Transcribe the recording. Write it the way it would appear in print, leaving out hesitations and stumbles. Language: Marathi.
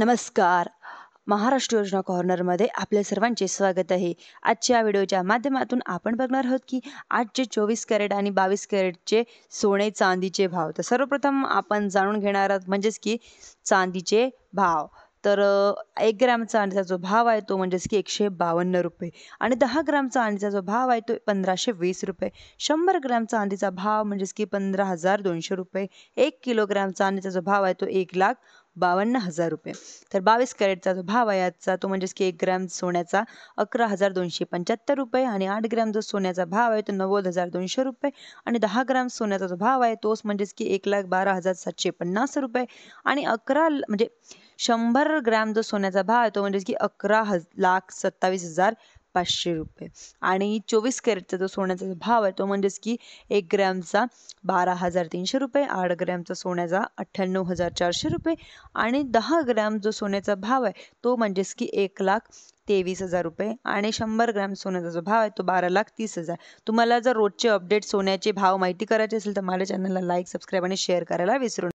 नमस्कार. महाराष्ट्र योजना कॉर्नरमध्ये आपल्या सर्वांचे स्वागत आहे. आजच्या व्हिडिओच्या माध्यमातून आपण बघणार आहोत की आजचे 24 कॅरेट आणि 22 कॅरेटचे सोने चांदीचे भाव. तर सर्वप्रथम आपण जाणून घेणार आहोत म्हणजेच की चांदीचे भाव. तर 1 ग्रॅम चांदीचा जो भाव आहे तो म्हणजेच की 152 रुपये आणि 10 ग्रॅम चांदीचा जो भाव आहे तो 1520 रुपये. 100 ग्रॅम चांदीचा भाव म्हणजेच की 15,200 रुपये. 1 किलोग्रॅम चांदीचा जो भाव आहे तो 1,52,000 रुपये. तर 22 कॅरेटचा जो भाव आहे आजचा तो म्हणजेच की 1 ग्रॅम सोन्याचा 11,275 रुपये आणि 8 ग्रॅम जो सोन्याचा भाव आहे तो 90,200 रुपये आणि 10 ग्रॅम सोन्याचा जो भाव आहे तोच म्हणजेच की 1,12,750 रुपये आणि 11 म्हणजे 100 ग्रॅम जो सोन्याचा भाव आहे तो म्हणजेच की 11,27,500 रुपये आणि 24 कॅरेटचा जो सोन्याचा जो भाव आहे तो म्हणजेच की 1 ग्रॅमचा 12,300 रुपये, 8 ग्रॅमचा सोन्याचा 98,400 रुपये आणि 10 ग्रॅम जो सोन्याचा भाव आहे तो म्हणजेच की 1,23,000 रुपये आणि 100 ग्रॅम सोन्याचा जो भाव आहे तो 12,30,000. तुम्हाला जर रोजचे अपडेट सोन्याचे भाव माहिती करायचे असेल तर माझ्या चॅनलला लाईक, सबस्क्राईब आणि शेअर करायला विसरू नका.